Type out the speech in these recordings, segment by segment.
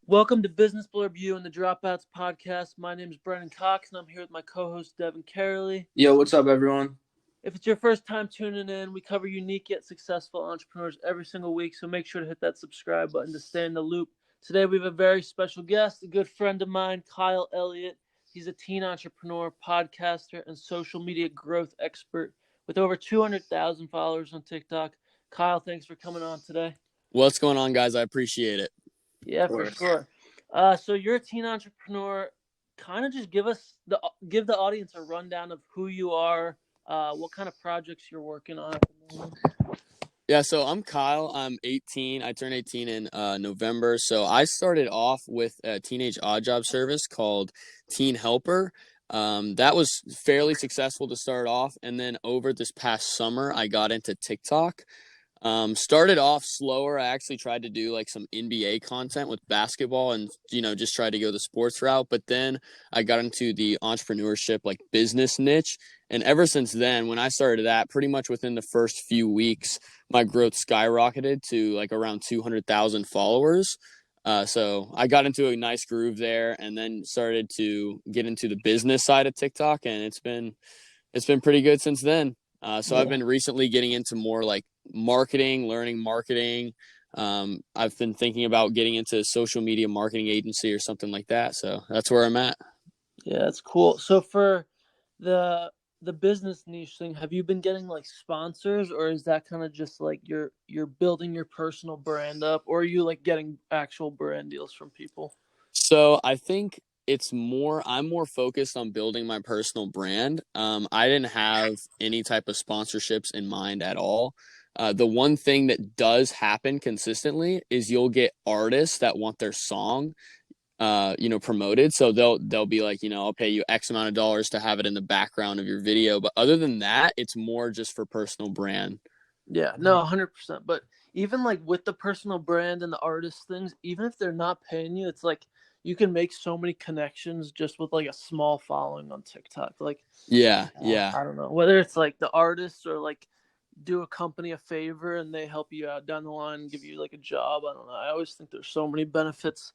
Welcome to Business Blurb You and the Dropouts podcast. My name is Brendan Cox, and I'm here with my co-host Devin Caherly. Yo, what's up, everyone? If it's your first time tuning in, we cover unique yet successful entrepreneurs every single week, so make sure to hit that subscribe button to stay in the loop. Today we have a very special guest, a good friend of mine, Kyle Elliott. He's a teen entrepreneur, podcaster, and social media growth expert with over 200,000 followers on TikTok. Kyle, thanks for coming on today. What's going on, guys? I appreciate it. Yeah, for sure. So you're a teen entrepreneur. Kind of just give the audience a rundown of who you are, what kind of projects you're working on at the moment. Yeah, so I'm Kyle. I'm 18. I turned 18 in November. So I started off with a teenage odd job service called Teen Helper. That was fairly successful to start off. And then over this past summer, I got into TikTok. Started off slower. I actually tried to do like some NBA content with basketball and, just try to go the sports route. But then I got into the entrepreneurship, like business niche. And ever since then, when I started that, pretty much within the first few weeks, my growth skyrocketed to like around 200,000 followers. So I got into a nice groove there and then started to get into the business side of TikTok. And it's been pretty good since then. So I've been recently getting into more like marketing, learning marketing. I've been thinking about getting into a social media marketing agency or something like that. So that's where I'm at. Yeah, that's cool. So for the business niche thing, have you been getting like sponsors, or is that kind of just like you're building your personal brand up, or are you like getting actual brand deals from people? So I think I'm more focused on building my personal brand. I didn't have any type of sponsorships in mind at all. The one thing that does happen consistently is you'll get artists that want their song, promoted. So they'll be like, I'll pay you X amount of dollars to have it in the background of your video. But other than that, it's more just for personal brand. Yeah, no, 100%. But even like with the personal brand and the artist things, even if they're not paying you, it's like you can make so many connections just with like a small following on TikTok. Like, Yeah. I don't know, whether it's like the artists or like do a company a favor and they help you out down the line and give you like a job. I don't know. I always think there's so many benefits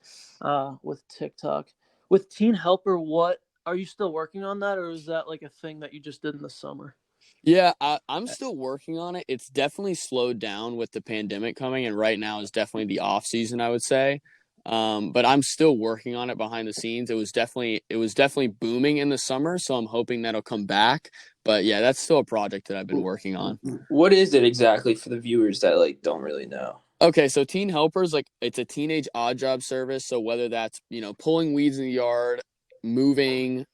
with TikTok. With Teen Helper, what are you still working on that, or is that like a thing that you just did in the summer? Yeah, I'm still working on it. It's definitely slowed down with the pandemic coming, and right now is definitely the off season, I would say. But I'm still working on it behind the scenes. It was definitely booming in the summer, so I'm hoping that'll come back. But yeah, that's still a project that I've been working on. What is it exactly for the viewers that like don't really know? Okay, so Teen Helpers, like it's a teenage odd job service. So whether that's, pulling weeds in the yard, moving,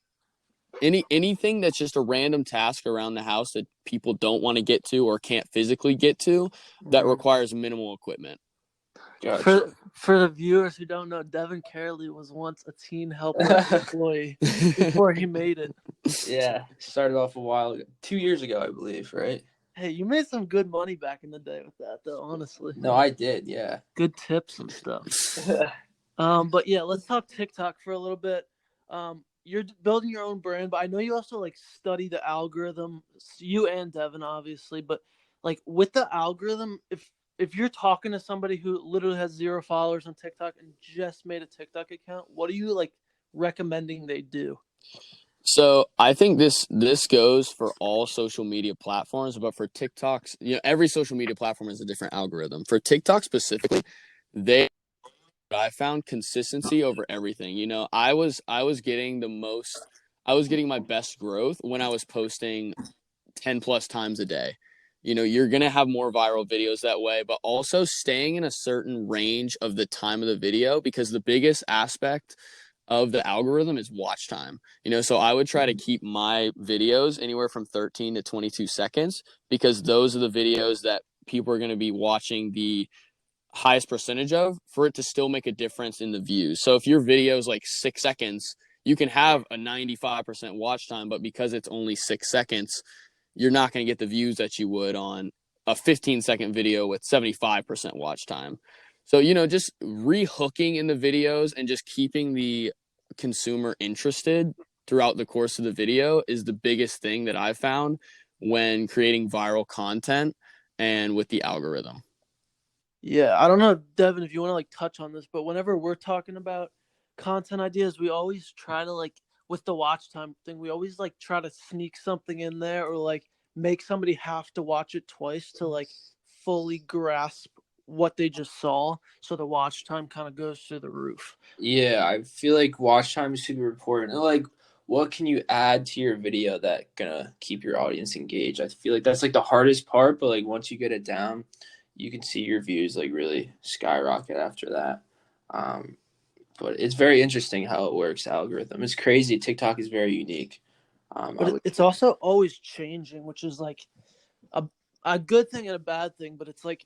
anything that's just a random task around the house that people don't want to get to or can't physically get to that requires minimal equipment. Gotcha. For the viewers who don't know, Devin Caherly was once a Teen Helper employee before he made it. Yeah, started off a while ago, 2 years ago, I believe, right? Hey, you made some good money back in the day with that, though. Honestly, No, I did. Yeah. good tips and stuff. But yeah, let's talk TikTok for a little bit. You're building your own brand, but I know you also like study the algorithm. You and Devin, obviously, but like with the algorithm, if you're talking to somebody who literally has 0 followers on TikTok and just made a TikTok account, what are you like recommending they do? So I think this goes for all social media platforms, but for TikTok's, every social media platform has a different algorithm. For TikTok specifically, I found consistency over everything. I was getting my best growth when I was posting 10 plus times a day. You're going to have more viral videos that way, but also staying in a certain range of the time of the video, because the biggest aspect of the algorithm is watch time. So I would try to keep my videos anywhere from 13 to 22 seconds, because those are the videos that people are going to be watching the highest percentage of, for it to still make a difference in the views. So if your video is like 6 seconds, you can have a 95% watch time, but because it's only 6 seconds, you're not going to get the views that you would on a 15-second video with 75% watch time. So, just rehooking in the videos and just keeping the consumer interested throughout the course of the video is the biggest thing that I've found when creating viral content and with the algorithm. Yeah, I don't know, Devin, if you want to like touch on this, but whenever we're talking about content ideas, we always try to like with the watch time thing, we always like try to sneak something in there or like make somebody have to watch it twice to like fully grasp what they just saw, so the watch time kind of goes through the roof. Yeah, I feel like watch time is super important. And like, what can you add to your video that gonna keep your audience engaged? I feel like that's like the hardest part, but like once you get it down, you can see your views like really skyrocket after that. Um, but it's very interesting how it works. Algorithm. It's crazy. TikTok is very unique. I But would. it's also always changing, which is like a a good thing and a bad thing, but it's like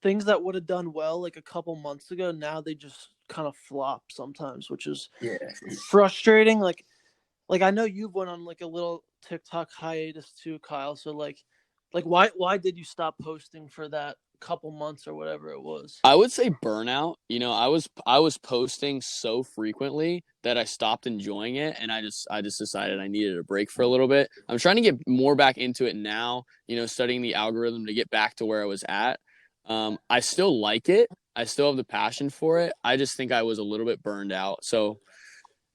things that would have done well like a couple months ago, now they just kind of flop sometimes, which is Yeah. frustrating. Like I know you've went on like a little TikTok hiatus too, Kyle. So like why did you stop posting for that couple months or whatever it was? I would say burnout. I was posting so frequently that I stopped enjoying it, and I just decided I needed a break for a little bit. I'm trying to get more back into it now, studying the algorithm to get back to where I was at. I still like it. I still have the passion for it. I just think I was a little bit burned out. So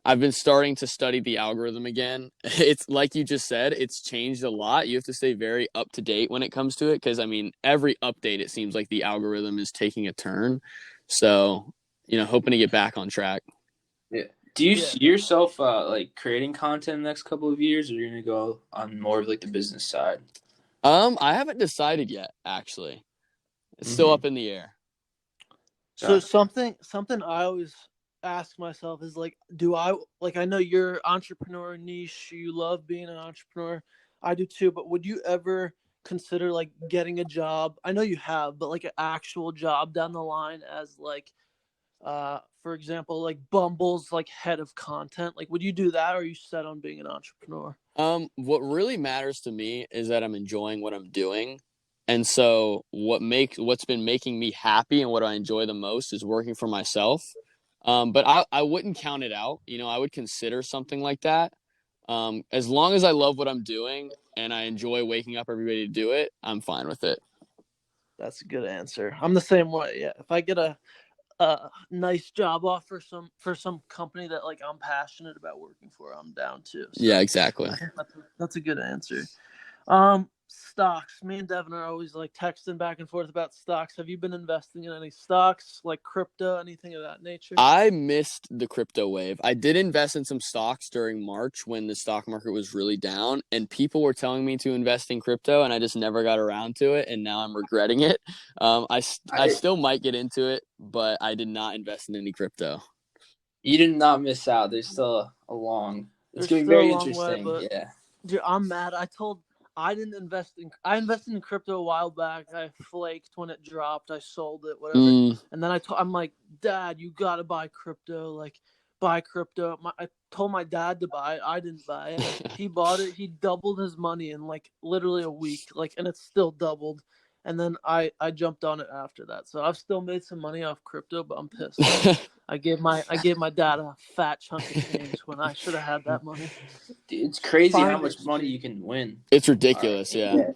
I've been starting to study the algorithm again. It's like you just said, it's changed a lot. You have to stay very up to date when it comes to it because, I mean, every update, it seems like the algorithm is taking a turn. So, hoping to get back on track. Yeah. Do you Yeah. see yourself like creating content in the next couple of years, or you're gonna go on more of like the business side? I haven't decided yet, actually. It's still Mm-hmm. up in the air. So something I always ask myself is like, do I like I know you're entrepreneur niche, you love being an entrepreneur. I do too, but would you ever consider like getting a job? I know you have, but like an actual job down the line as like for example, like Bumble's like head of content. Like would you do that, or are you set on being an entrepreneur? What really matters to me is that I'm enjoying what I'm doing. And so what's been making me happy and what I enjoy the most is working for myself. But I wouldn't count it out. I would consider something like that. As long as I love what I'm doing and I enjoy waking up every day to do it, I'm fine with it. That's a good answer. I'm the same way. Yeah. If I get a nice job offer for some company that like I'm passionate about working for, I'm down too. Yeah, So exactly. I think that's a good answer. Stocks. Me and Devin are always like texting back and forth about stocks. Have you been investing in any stocks, like crypto, anything of that nature? I missed the crypto wave. I did invest in some stocks during March when the stock market was really down, and people were telling me to invest in crypto, and I just never got around to it, and now I'm regretting it. I I still might get into it, but I did not invest in any crypto. You did not miss out. There's still a long. It's There's gonna be still a very long way, interesting. but Yeah. dude, I'm mad. I didn't I invested in crypto a while back. I flaked when it dropped. I sold it, whatever. Mm. And then I'm like, Dad, you gotta buy crypto. Like, buy crypto. I told my dad to buy it. I didn't buy it. He bought it. He doubled his money in like literally a week. Like, and it's still doubled. And then I jumped on it after that. So I've still made some money off crypto, but I'm pissed. I gave my dad a fat chunk of change when I should have had that money. It's crazy how Find much money exchange. you can win. It's All right. ridiculous, yeah. Yeah.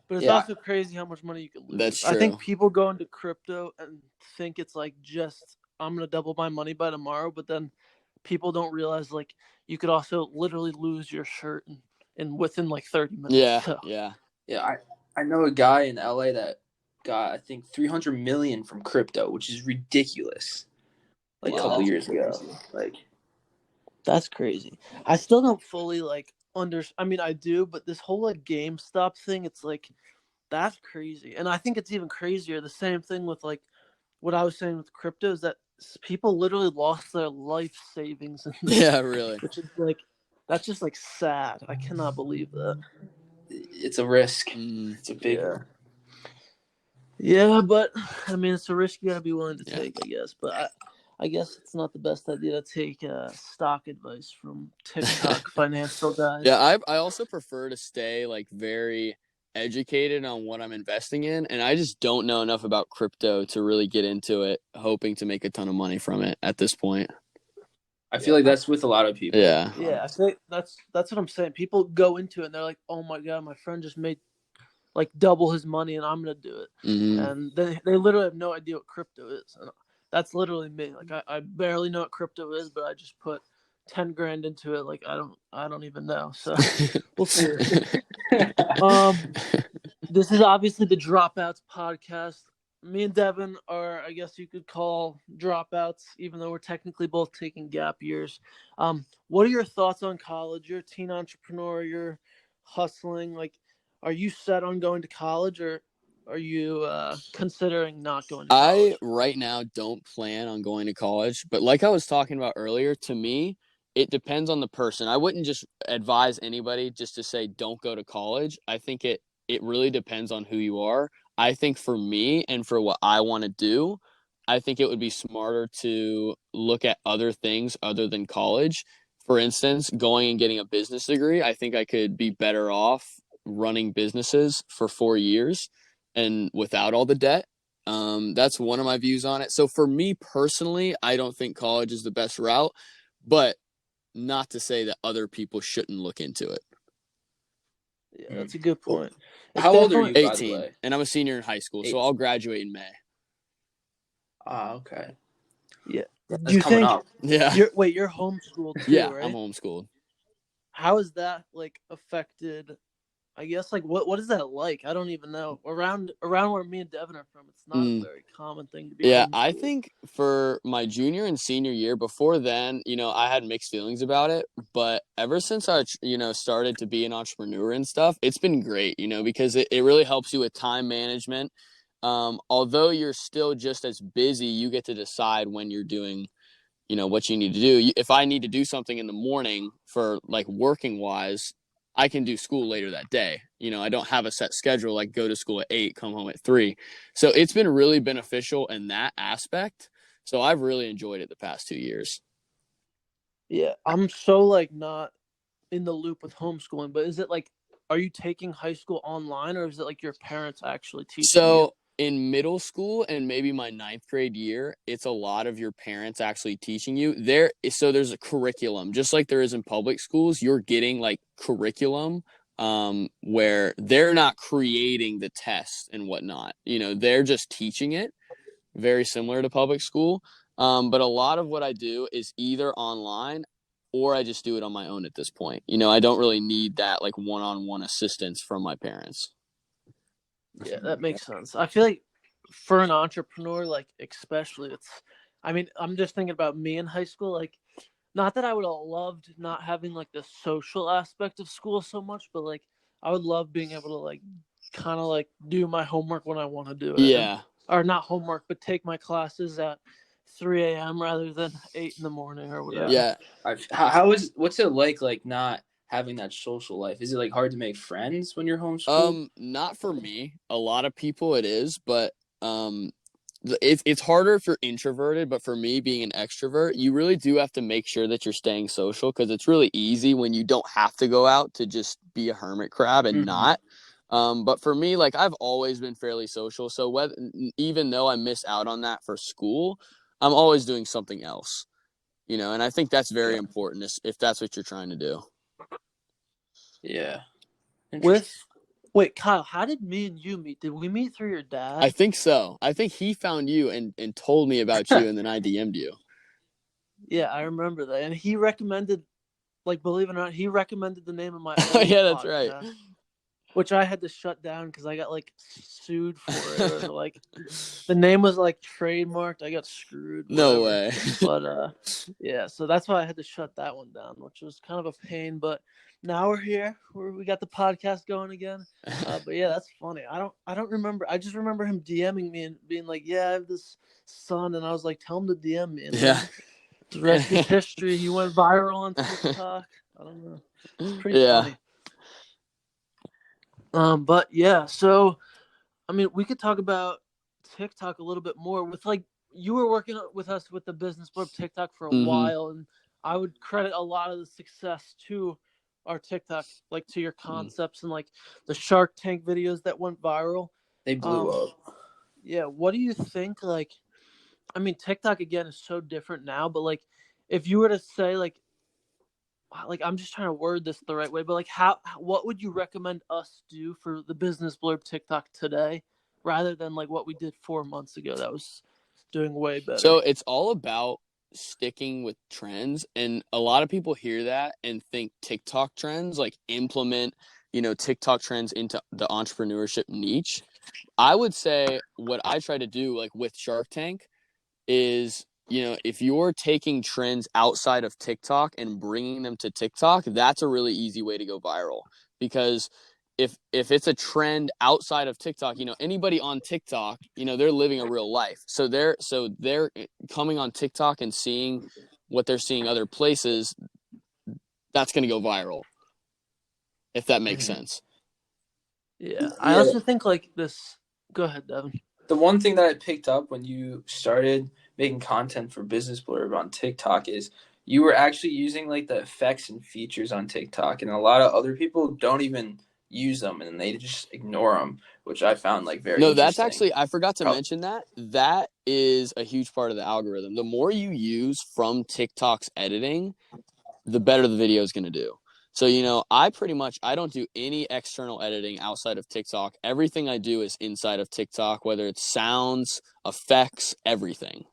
But it's Yeah. also crazy how much money you can That's lose. I think true. people go into crypto and think it's like just I'm gonna double my money by tomorrow, but then people don't realize like you could also literally lose your shirt in within like 30 minutes. Yeah, So yeah. Yeah. I know a guy in LA that got I think 300 million from crypto, which is ridiculous. Like a yeah, couple Wow. that's years ago. crazy. Like That's crazy. I still don't fully like I mean I do, but this whole like GameStop thing, it's like that's crazy. And I think it's even crazier. The same thing with like what I was saying with crypto is that people literally lost their life savings in this, Yeah, really. which is like that's just like sad. I cannot believe that. it's a risk. Mm, It's a big Yeah, one. yeah, but I mean it's a risk you gotta be willing to yeah. take, I guess. But I guess it's not the best idea to take stock advice from TikTok financial Yeah, guys. I also prefer to stay like very educated on what I'm investing in, and I just don't know enough about crypto to really get into it, hoping to make a ton of money from it at this point. I Yeah, feel like that's with a lot of people. Yeah. yeah, I think that's what I'm saying. People go into it and they're like, "Oh my god, my friend just made like double his money, and I'm gonna do it. And they literally have no idea what crypto is, and that's literally me. Like I barely know what crypto is, but I just put 10 grand into it. Like I don't even know. So we'll see. This is obviously the Dropouts podcast. Me and Devin are, I guess you could call dropouts, even though we're technically both taking gap years. What are your thoughts on college? You're a teen entrepreneur. You're hustling. Like, are you set on going to college, or are you considering not going to college? I right now don't plan on going to college, but like I was talking about earlier, to me, it depends on the person. I wouldn't just advise anybody just to say don't go to college. I think it really depends on who you are. I think for me and for what I want to do, I think it would be smarter to look at other things other than college. For instance, going and getting a business degree, I think I could be better off running businesses for 4 years and without all the debt. That's one of my views on it. So for me personally, I don't think college is the best route, but not to say that other people shouldn't look into it. Yeah, that's a good point. How old are you, by the 18, way? and I'm a senior in high school, so I'll graduate in May. Okay. Yeah. That's Do you coming think? up. Yeah. You're homeschooled too, Yeah, right? I'm homeschooled. How has that like affected? I guess like what is that like? I don't even know. Around where me and Devin are from, it's not a very common thing to be Yeah, homeschooled. I think for my junior and senior year, before then, I had mixed feelings about it. But ever since I, started to be an entrepreneur and stuff, it's been great, because it really helps you with time management. Although you're still just as busy, you get to decide when you're doing, what you need to do. If I need to do something in the morning for like working wise, I can do school later that day. I don't have a set schedule, like go to school at 8, come home at 3. So it's been really beneficial in that aspect. So I've really enjoyed it the past 2 years. Yeah, I'm so like not in the loop with homeschooling, but is it like, are you taking high school online, or is it like your parents actually teaching you? In middle school and maybe my 9th grade year, it's a lot of your parents actually teaching you. There's a curriculum, just like there is in public schools. You're getting like curriculum where they're not creating the tests and whatnot. They're just teaching it, very similar to public school. But a lot of what I do is either online or I just do it on my own at this point. I don't really need that like one-on-one assistance from my parents. Yeah, that makes sense. I feel like for an entrepreneur, like especially, I'm just thinking about me in high school. Like, not that I would have loved not having like the social aspect of school so much, but like I would love being able to like kind of like do my homework when I want to do it. Yeah. Or not homework, but take my classes at 3 a.m. rather than 8 in the morning or whatever. Yeah. What's it like not having that social life? Is it like hard to make friends when you're homeschooled? Not for me. A lot of people it is, but it's harder if you're introverted. But for me, being an extrovert, you really do have to make sure that you're staying social, because it's really easy when you don't have to go out to just be a hermit crab and not. But for me, like I've always been fairly social. So even though I miss out on that for school, I'm always doing something else. And I think that's very important if that's what you're trying to do. Yeah. Wait, Kyle, how did me and you meet? Did we meet through your dad? I think so. I think he found you and told me about you, and then I DM'd you. Yeah, I remember that. And he recommended, like, believe it or not, he recommended the name of my Yeah, that's podcast, right. which I had to shut down because I got like sued for it, or like the name was like trademarked. I got screwed. No whatever. way. But yeah, so that's why I had to shut that one down, which was kind of a pain. But now we're here. We got the podcast going again. But yeah, that's funny. I don't remember. I just remember him DMing me and being like, "Yeah, I have this son," and I was like, "Tell him to DM me." And the rest is history. He went viral on TikTok. I don't know. It's pretty funny. But yeah, so I mean, we could talk about TikTok a little bit more. With like, you were working with us with the business board TikTok for a while, and I would credit a lot of the success to our TikTok, like to your concepts and like the Shark Tank videos that went viral. They blew up. Yeah, what do you think? Like, I mean, TikTok again is so different now, but like, if you were to say like, like I'm just trying to word this the right way, but like what would you recommend us do for the Business Blurb TikTok today rather than like what we did 4 months ago that was doing way better? So it's all about sticking with trends, and a lot of people hear that and think TikTok trends, like implement, TikTok trends into the entrepreneurship niche. I would say what I try to do, like with Shark Tank, is, if you're taking trends outside of TikTok and bringing them to TikTok, that's a really easy way to go viral. Because if it's a trend outside of TikTok, anybody on TikTok, they're living a real life. So they're coming on TikTok and seeing what they're seeing other places. That's going to go viral, if that makes sense. Yeah. I also think like this. Go ahead, Devin. The one thing that I picked up when you started making content for Business Blurb on TikTok is you were actually using like the effects and features on TikTok, and a lot of other people don't even use them and they just ignore them, which I found like very interesting. That's actually, I forgot to mention that. That is a huge part of the algorithm. The more you use from TikTok's editing, the better the video is going to do. So, I don't do any external editing outside of TikTok. Everything I do is inside of TikTok, whether it's sounds, effects, everything.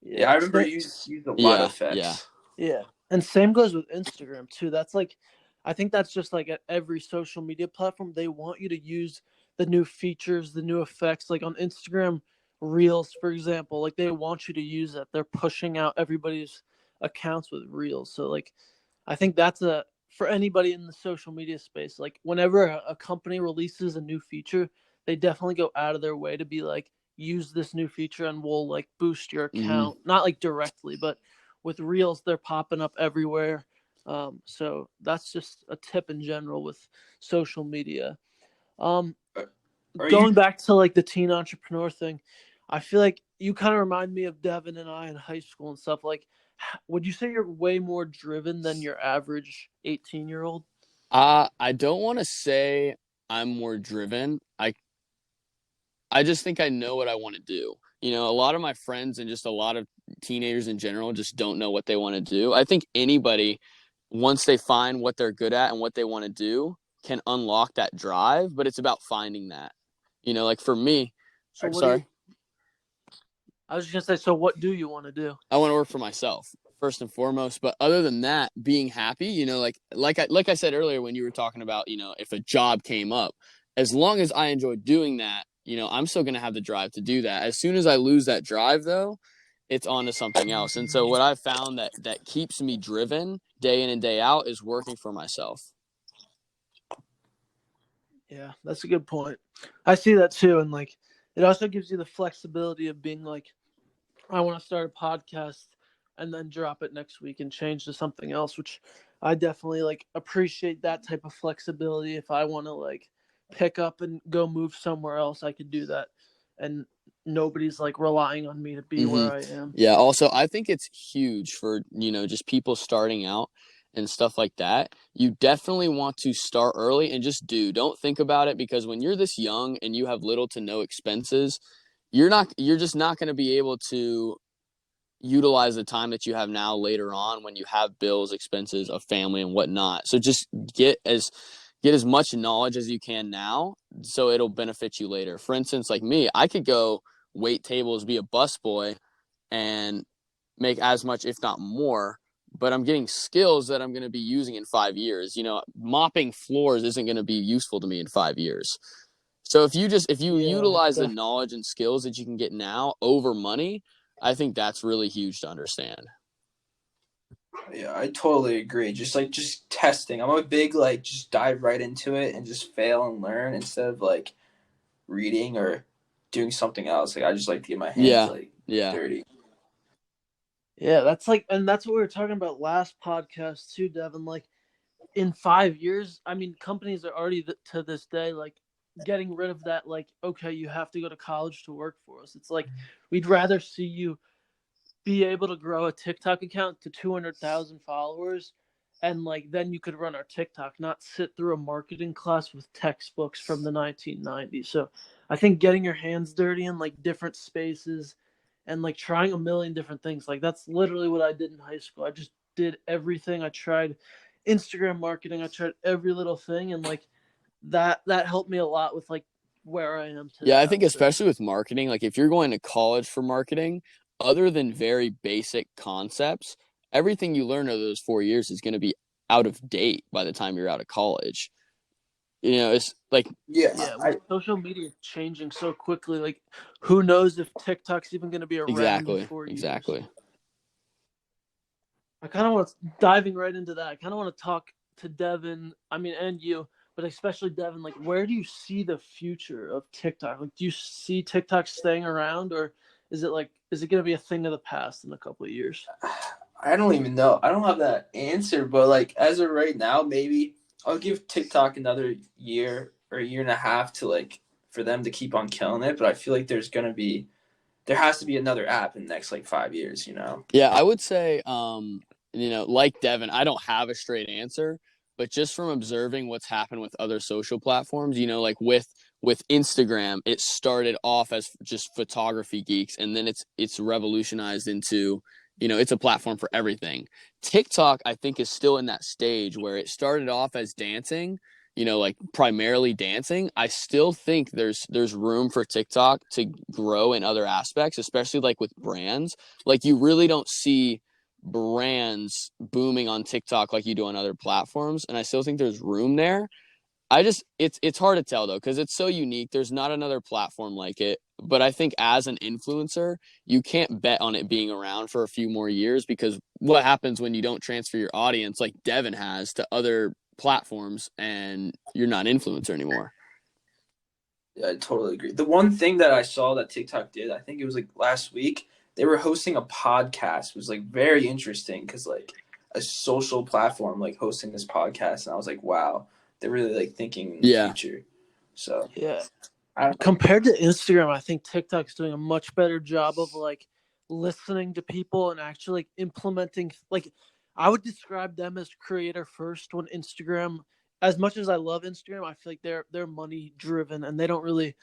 Yeah, I remember you used a lot of effects. Yeah. And same goes with Instagram too. That's like, I think that's just like at every social media platform, they want you to use the new features, the new effects. Like on Instagram Reels, for example, like they want you to use that. They're pushing out everybody's accounts with Reels. So like, I think that's for anybody in the social media space, like whenever a company releases a new feature, they definitely go out of their way to be like, use this new feature and we'll like boost your account. Not like directly, but with Reels, they're popping up everywhere. So that's just a tip in general with social media. Going back to like the teen entrepreneur thing, I feel like you kind of remind me of Devin and I in high school and stuff. Like, would you say you're way more driven than your average 18-year-old? I don't want to say I'm more driven. I just think I know what I want to do. A lot of my friends and just a lot of teenagers in general just don't know what they want to do. I think anybody, once they find what they're good at and what they want to do, can unlock that drive, but it's about finding that. Like for me, So sorry. I was just gonna say, so what do you want to do? I want to work for myself first and foremost, but other than that, being happy, like I said earlier when you were talking about, if a job came up, as long as I enjoy doing that, I'm still going to have the drive to do that. As soon as I lose that drive, though, it's on to something else. And so what I've found that keeps me driven day in and day out is working for myself. Yeah, that's a good point. I see that too. And like, it also gives you the flexibility of being like, I want to start a podcast and then drop it next week and change to something else, which I definitely like appreciate that type of flexibility. If I want to like pick up and go move somewhere else, I could do that. And nobody's like relying on me to be where I am. Yeah. Also, I think it's huge for, just people starting out and stuff like that. You definitely want to start early and just don't think about it, because when you're this young and you have little to no expenses, you're just not going to be able to utilize the time that you have now later on when you have bills, expenses, a family, and whatnot. So just get as much knowledge as you can now, so it'll benefit you later. For instance, like me, I could go wait tables, be a busboy, and make as much, if not more, but I'm getting skills that I'm going to be using in 5 years. Mopping floors isn't going to be useful to me in 5 years. So if you utilize the knowledge and skills that you can get now over money, I think that's really huge to understand. Yeah, I totally agree. Just testing. I'm a big just dive right into it and just fail and learn instead of reading or doing something else. I just like to get my hands dirty. Yeah, that's and that's what we were talking about last podcast too, Devin. Like in 5 years, I mean, companies are already to this day getting rid of that. Like, okay, you have to go to college to work for us. It's like we'd rather see you be able to grow a TikTok account to 200,000 followers, and then you could run our TikTok, not sit through a marketing class with textbooks from the 1990s. So I think getting your hands dirty in different spaces and trying a million different things, that's literally what I did in high school. I just did everything. I tried Instagram marketing. I tried every little thing, and like that helped me a lot with like where I am today. Yeah, I I think would say. especially with marketing, like if you're going to college for marketing, other than very basic concepts, everything you learn over those 4 years is going to be out of date by the time you're out of college. You know, it's like Yeah, Yeah, with social media changing so quickly, like who knows if TikTok's even going to be around in 4 years. exactly. I kind of want to diving right into that. I kind of want to talk to Devin. I mean, and you, but especially Devin. Like, where do you see the future of TikTok? Like, do you see TikTok staying around, or is it going to be a thing of the past in a couple of years? I don't even know. I don't have that answer, but like as of right now, maybe I'll give TikTok another year or a year and a half to like for them to keep on killing it. But I feel like there has to be another app in the next like 5 years. Yeah, I would say, like Devin, I don't have a straight answer, but just from observing what's happened with other social platforms, like with Instagram, it started off as just photography geeks, and then it's revolutionized into, it's a platform for everything. TikTok, I think, is still in that stage where it started off as dancing, like primarily dancing. I still think there's room for TikTok to grow in other aspects, especially like with brands. Like you really don't see brands booming on TikTok like you do on other platforms, and I still think there's room there. It's hard to tell though because it's so unique. There's not another platform like it, but I think as an influencer, you can't bet on it being around for a few more years because what happens when you don't transfer your audience like Devin has to other platforms and you're not an influencer anymore. Yeah, I totally agree. The one thing that I saw that TikTok did, I think it was like last week, they were hosting a podcast. It was like very interesting because like a social platform like hosting this podcast, and I was like, wow, they're really like thinking in the future. So yeah, compared to Instagram, I think TikTok's doing a much better job of like listening to people and actually like implementing. Like, I would describe them as creator first. When Instagram, as much as I love Instagram, I feel like they're money driven and they don't really,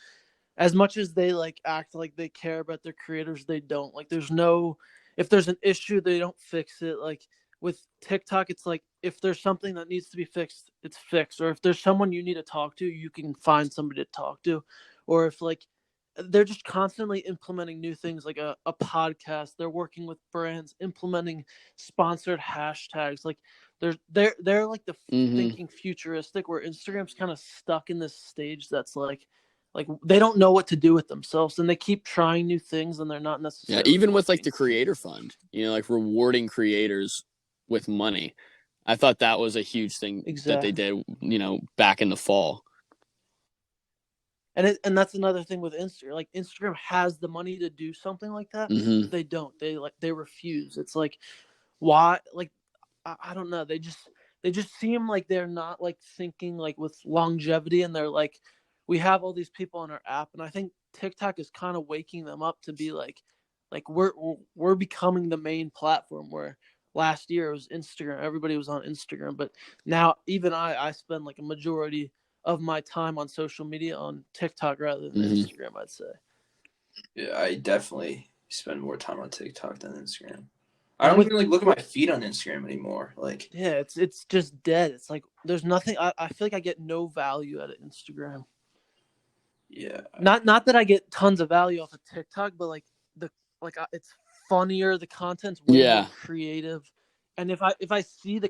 as much as they like act like they care about their creators, they don't. Like if there's an issue, they don't fix it. Like with TikTok, it's like if there's something that needs to be fixed, it's fixed. Or if there's someone you need to talk to, you can find somebody to talk to. Or if like they're just constantly implementing new things like a podcast. They're working with brands, implementing sponsored hashtags. Like they're like the thinking futuristic, where Instagram's kind of stuck in this stage that's like they don't know what to do with themselves, and they keep trying new things, and they're not necessarily even with like the creator fund, like rewarding creators with money. I thought that was a huge thing that they did, back in the fall. And that's another thing with Instagram. Like Instagram has the money to do something like that. But they don't. They refuse. It's like, why? Like I don't know. They just seem like they're not like thinking like with longevity, and they're like, we have all these people on our app, and I think TikTok is kind of waking them up to be like we're becoming the main platform. Where last year it was Instagram, everybody was on Instagram, but now even I spend like a majority of my time on social media on TikTok rather than Instagram, I'd say. Yeah, I definitely spend more time on TikTok than Instagram. I don't even like look at my feed on Instagram anymore. Like, yeah, it's just dead. It's like there's nothing. I feel like I get no value out of Instagram. Yeah. Not that I get tons of value off of TikTok, but like it's funnier. The content's way more creative. And if I see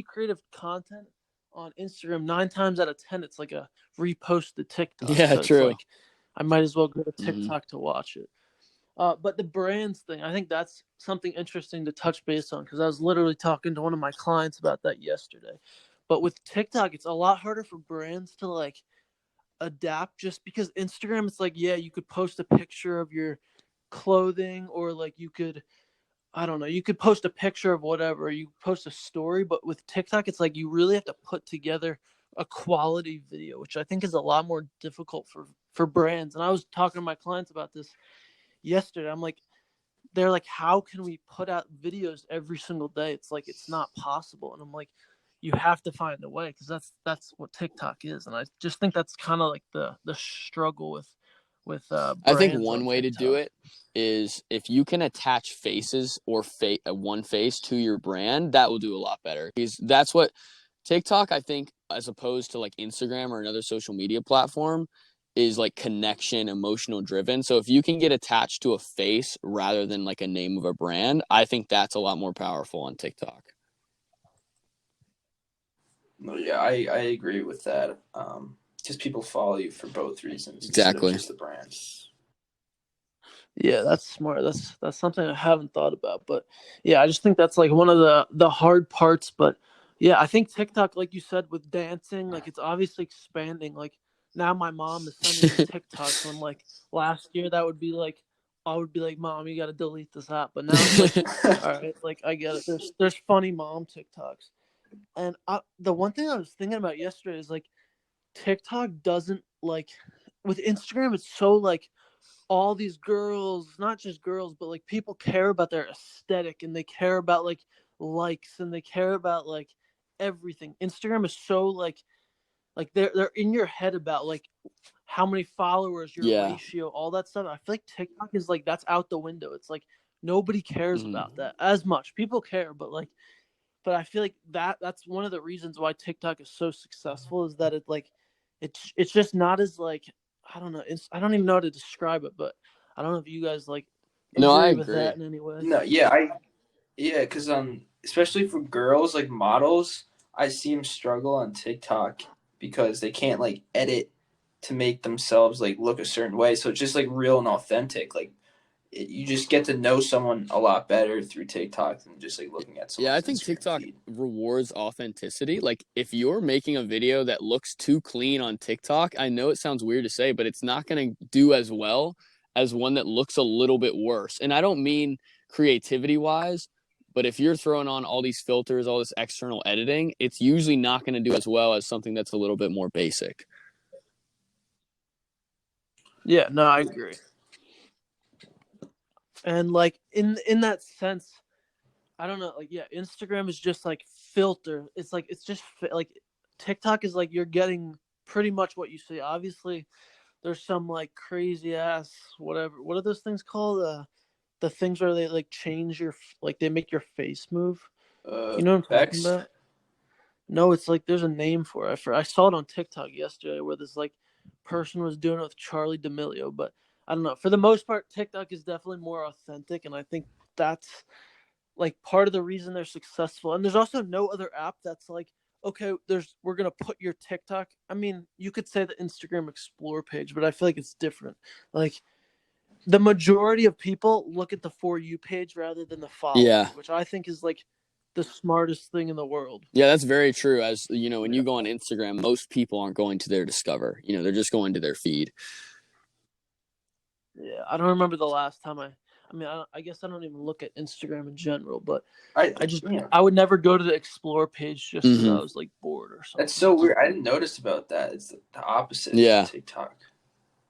creative content on Instagram, 9 times out of 10, it's like a repost to TikTok. Yeah, so true. It's like I might as well go to TikTok to watch it. But the brands thing, I think that's something interesting to touch base on because I was literally talking to one of my clients about that yesterday. But with TikTok, it's a lot harder for brands to like adapt just because Instagram, it's like, yeah, you could post a picture of your clothing or like you could, I don't know, you could post a picture of whatever, you post a story. But with TikTok, it's like you really have to put together a quality video, which I think is a lot more difficult for brands. And I was talking to my clients about this yesterday. I'm like, they're like, how can we put out videos every single day? It's like, it's not possible. And I'm like, you have to find a way because that's what TikTok is. And I just think that's kind of like the struggle with I think brands one on way to do TikTok. it is if you can attach faces or one face to your brand, that will do a lot better. Because that's what TikTok, I think, as opposed to like Instagram or another social media platform, is like connection, emotional driven. So if you can get attached to a face rather than like a name of a brand, I think that's a lot more powerful on TikTok. No, yeah, I agree with that. Because people follow you for both reasons instead of Exactly. just the brand. Yeah, that's smart. That's something I haven't thought about, but yeah, I just think that's like one of the hard parts. But yeah, I think TikTok, like you said, with dancing, like it's obviously expanding. Like now, my mom is sending me TikToks when like last year that would be like I would be like, Mom, you got to delete this app. But now it's like, all right, like I get it. There's funny mom TikToks, and the one thing I was thinking about yesterday is like TikTok doesn't like with Instagram. It's so like all these girls, not just girls, but like people care about their aesthetic and they care about like likes and they care about like everything. Instagram is so like they're in your head about like how many followers, your Yeah. ratio, all that stuff. I feel like TikTok is like that's out the window. It's like nobody cares Mhm. about that as much. People care, but I feel like that's one of the reasons why TikTok is so successful is that it's just not as like I don't know. I don't even know how to describe it, but I don't know if you guys like No, I agree with agree. that in any way. No, yeah, because especially for girls like models, I see them struggle on TikTok because they can't like edit to make themselves like look a certain way. So it's just like real and authentic. Like you just get to know someone a lot better through TikTok than just like looking at Yeah, I someone's think Instagram TikTok feed. rewards authenticity. Like if you're making a video that looks too clean on TikTok, I know it sounds weird to say, but it's not going to do as well as one that looks a little bit worse. And I don't mean creativity wise, but if you're throwing on all these filters, all this external editing, it's usually not going to do as well as something that's a little bit more basic. Yeah, no, I agree. And like in that sense, I don't know, like yeah, Instagram is just like filter. It's like it's just like TikTok is like you're getting pretty much what you see. Obviously, there's some like crazy ass whatever. What are those things called? The things where they like change your like they make your face move. You know what I'm talking Bex. about? No, it's like there's a name for it. I saw it on TikTok yesterday where this like person was doing it with Charlie D'Amelio, but I don't know. For the most part, TikTok is definitely more authentic, and I think that's like part of the reason they're successful. And there's also no other app that's like, okay, we're gonna put your TikTok. I mean, you could say the Instagram Explore page, but I feel like it's different. Like the majority of people look at the For You page rather than the Follow Yeah. Me, which I think is like the smartest thing in the world. Yeah, that's very true. As you know, when Yeah. you go on Instagram, most people aren't going to their Discover. You know, they're just going to their feed. Yeah, I don't remember the last time I mean, I guess I don't even look at Instagram in general, but I would never go to the Explore page just because I was like bored or something. That's so weird. I didn't notice about that. It's the opposite Yeah. for TikTok.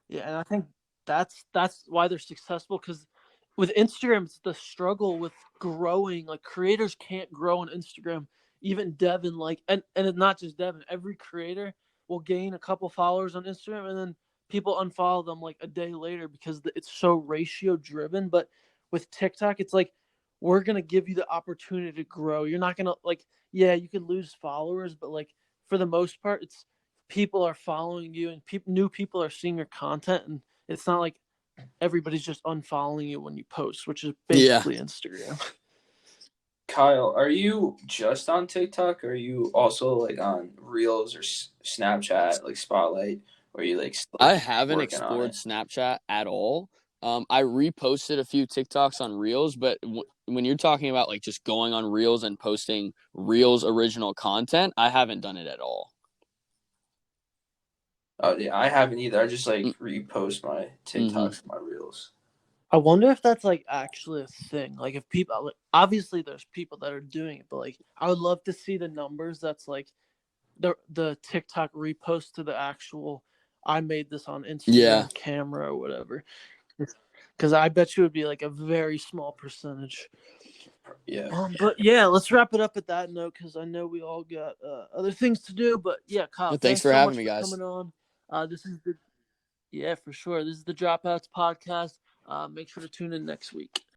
Yeah, and I think that's why they're successful because with Instagram, it's the struggle with growing. Like creators can't grow on Instagram. Even Devin, like, and it's not just Devin. Every creator will gain a couple followers on Instagram, and then people unfollow them like a day later because it's so ratio driven. But with TikTok, it's like we're gonna give you the opportunity to grow. You're not gonna like, yeah, you can lose followers, but like for the most part, it's people are following you and new people are seeing your content, and it's not like everybody's just unfollowing you when you post, which is basically Instagram. Kyle, are you just on TikTok? Or are you also like on Reels or Snapchat, like Spotlight, or are you like still I haven't working on explored it? Snapchat at all. I reposted a few TikToks on Reels, but when you're talking about like just going on Reels and posting Reels original content, I haven't done it at all. Oh yeah, I haven't either. I just like Mm. repost my Mm-hmm. TikToks, my Reels. I wonder if that's like actually a thing. Like if people, like, obviously there's people that are doing it, but like I would love to see the numbers. That's like the TikTok repost to the actual. I made this on Instagram camera or whatever. Because I bet you it would be like a very small percentage. Yeah. But yeah, let's wrap it up at that note because I know we all got other things to do. But yeah, Kyle, Thanks thanks for so having much me, for guys. coming on. This is the Yeah, for sure. This is the Dropouts podcast. Make sure to tune in next week.